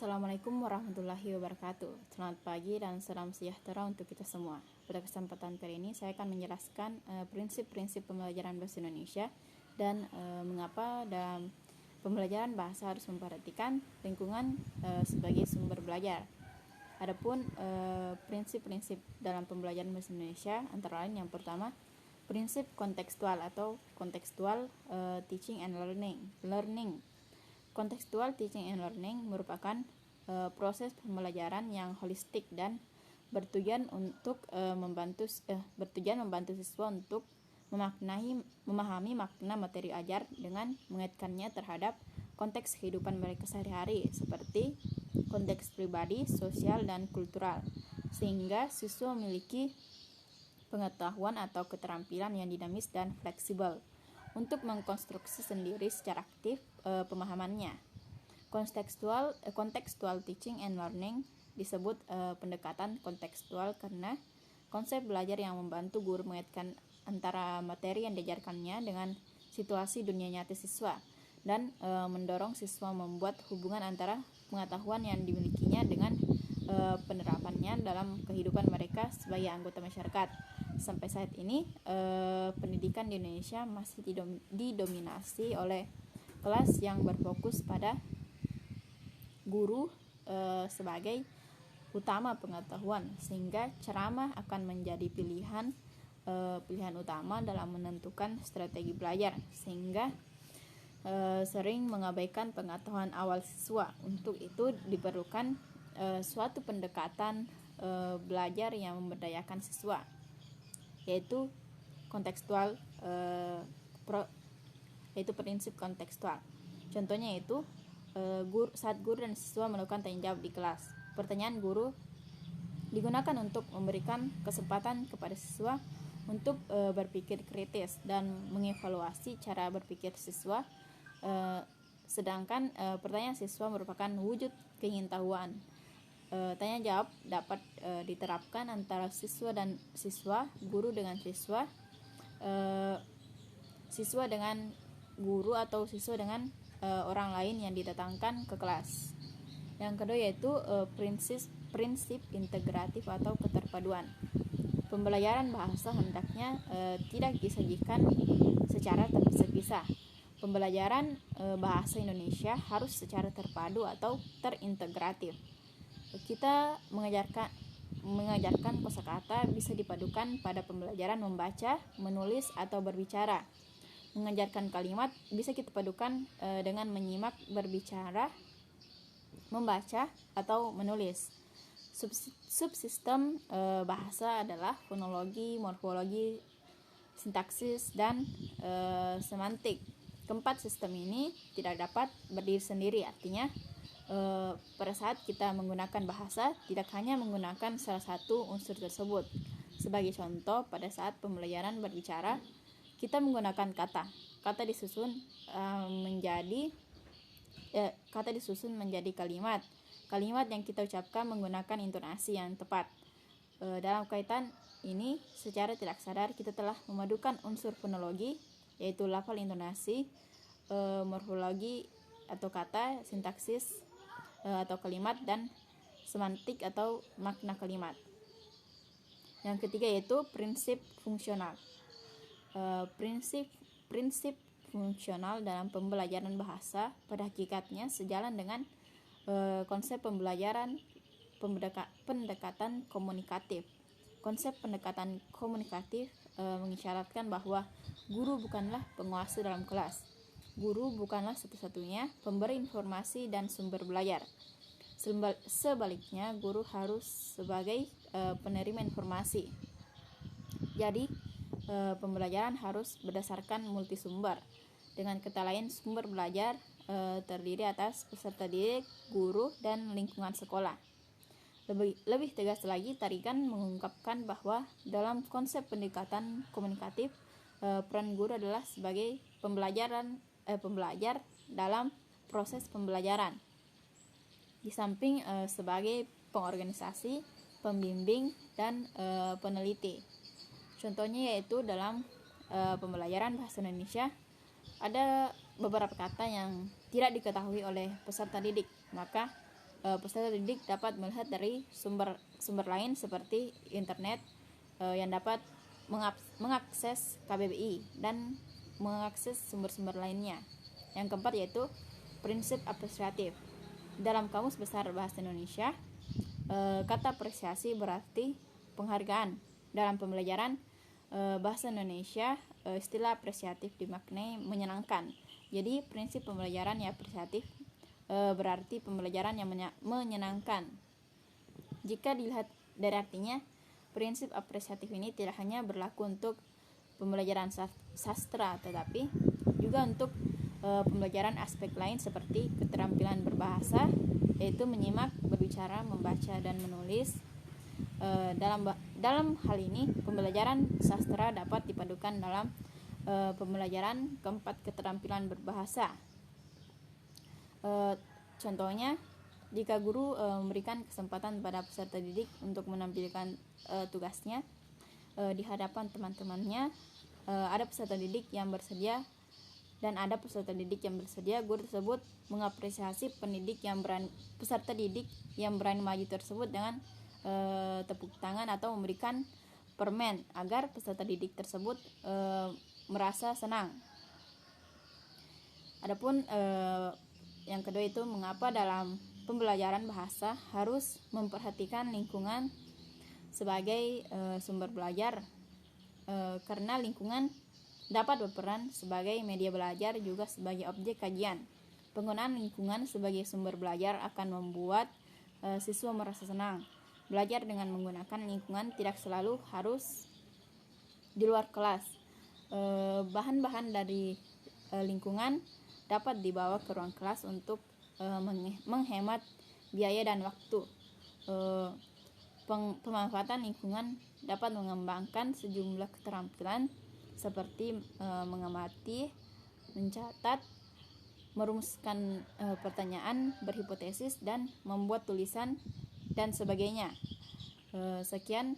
Assalamualaikum warahmatullahi wabarakatuh. Selamat pagi dan salam sejahtera untuk kita semua. Pada kesempatan kali ini saya akan menjelaskan prinsip-prinsip pembelajaran bahasa Indonesia dan mengapa dalam pembelajaran bahasa harus memperhatikan lingkungan sebagai sumber belajar. Adapun prinsip-prinsip dalam pembelajaran bahasa Indonesia antara lain yang pertama, prinsip kontekstual atau contextual teaching and learning. Contextual teaching and learning merupakan proses pembelajaran yang holistik dan bertujuan membantu siswa untuk memahami makna materi ajar dengan mengaitkannya terhadap konteks kehidupan mereka sehari-hari seperti konteks pribadi, sosial, dan kultural, sehingga siswa memiliki pengetahuan atau keterampilan yang dinamis dan fleksibel untuk mengkonstruksi sendiri secara aktif pemahamannya. Contextual teaching and learning disebut pendekatan kontekstual karena konsep belajar yang membantu guru mengaitkan antara materi yang diajarkannya dengan situasi dunia nyata siswa dan mendorong siswa membuat hubungan antara pengetahuan yang dimilikinya dengan penerapannya dalam kehidupan mereka sebagai anggota masyarakat. Sampai saat ini pendidikan di Indonesia masih didominasi oleh kelas yang berfokus pada guru sebagai utama pengetahuan, sehingga ceramah akan menjadi pilihan utama dalam menentukan strategi belajar, sehingga sering mengabaikan pengetahuan awal siswa. Untuk itu diperlukan suatu pendekatan belajar yang memberdayakan siswa, yaitu kontekstual, yaitu prinsip kontekstual. Contohnya yaitu saat guru dan siswa melakukan tanya jawab di kelas, pertanyaan guru digunakan untuk memberikan kesempatan kepada siswa untuk berpikir kritis dan mengevaluasi cara berpikir siswa, sedangkan pertanyaan siswa merupakan wujud keingintahuan. Tanya jawab dapat diterapkan antara siswa dan siswa, guru dengan siswa, siswa dengan guru, atau siswa dengan orang lain yang didatangkan ke kelas. Yang kedua yaitu prinsip integratif atau keterpaduan. Pembelajaran bahasa hendaknya tidak disajikan secara terpisah-pisah. Pembelajaran bahasa Indonesia harus secara terpadu atau terintegratif. Kita mengajarkan kosakata bisa dipadukan pada pembelajaran membaca, menulis, atau berbicara. Mengajarkan kalimat bisa kita padukan dengan menyimak, berbicara, membaca, atau menulis. Subsistem bahasa adalah fonologi, morfologi, sintaksis, dan semantik. Keempat sistem ini tidak dapat berdiri sendiri, artinya pada saat kita menggunakan bahasa tidak hanya menggunakan salah satu unsur tersebut. Sebagai contoh, pada saat pembelajaran berbicara, kita menggunakan kata disusun menjadi kalimat yang kita ucapkan menggunakan intonasi yang tepat. Dalam kaitan ini, secara tidak sadar kita telah memadukan unsur fonologi, yaitu lafal, intonasi, morfologi atau kata, sintaksis atau kalimat, dan semantik atau makna kalimat. Yang ketiga yaitu prinsip fungsional. Prinsip fungsional dalam pembelajaran bahasa pada hakikatnya sejalan dengan konsep pendekatan komunikatif. Konsep pendekatan komunikatif mengisyaratkan bahwa guru bukanlah penguasa dalam kelas. Guru bukanlah satu-satunya pemberi informasi dan sumber belajar. Sebaliknya, guru harus sebagai penerima informasi. Jadi, pembelajaran harus berdasarkan multisumber. Dengan kata lain, sumber belajar terdiri atas peserta didik, guru, dan lingkungan sekolah. Lebih tegas lagi, Tarigan mengungkapkan bahwa dalam konsep pendekatan komunikatif, peran guru adalah sebagai pembelajar dalam proses pembelajaran, di samping sebagai pengorganisasi, pembimbing, dan peneliti. Contohnya yaitu dalam pembelajaran bahasa Indonesia ada beberapa kata yang tidak diketahui oleh peserta didik, maka peserta didik dapat melihat dari sumber lain seperti internet yang dapat mengakses KBBI dan mengakses sumber-sumber lainnya. Yang keempat yaitu prinsip apresiatif. Dalam Kamus Besar Bahasa Indonesia, kata apresiasi berarti penghargaan. Dalam pembelajaran bahasa Indonesia, istilah apresiatif dimaknai menyenangkan. Jadi prinsip pembelajaran yang apresiatif berarti pembelajaran yang menyenangkan. Jika dilihat dari artinya, prinsip apresiatif ini tidak hanya berlaku untuk pembelajaran sastra, tetapi juga untuk pembelajaran aspek lain seperti keterampilan berbahasa, yaitu menyimak, berbicara, membaca, dan menulis. Dalam hal ini, pembelajaran sastra dapat dipadukan dalam pembelajaran keempat keterampilan berbahasa. Contohnya, jika guru memberikan kesempatan pada peserta didik untuk menampilkan tugasnya di hadapan teman-temannya, ada peserta didik yang bersedia dan ada peserta didik yang bersedia, guru tersebut mengapresiasi peserta didik yang berani maju tersebut dengan tepuk tangan atau memberikan permen agar peserta didik tersebut merasa senang. Adapun yang kedua itu mengapa dalam pembelajaran bahasa harus memperhatikan lingkungan sebagai sumber belajar, karena lingkungan dapat berperan sebagai media belajar juga sebagai objek kajian. Penggunaan lingkungan sebagai sumber belajar akan membuat siswa merasa senang. Belajar dengan menggunakan lingkungan tidak selalu harus di luar kelas. Bahan-bahan dari lingkungan dapat dibawa ke ruang kelas untuk menghemat biaya dan waktu. Pemanfaatan lingkungan dapat mengembangkan sejumlah keterampilan seperti mengamati, mencatat, merumuskan pertanyaan, berhipotesis, dan membuat tulisan dan sebagainya. Sekian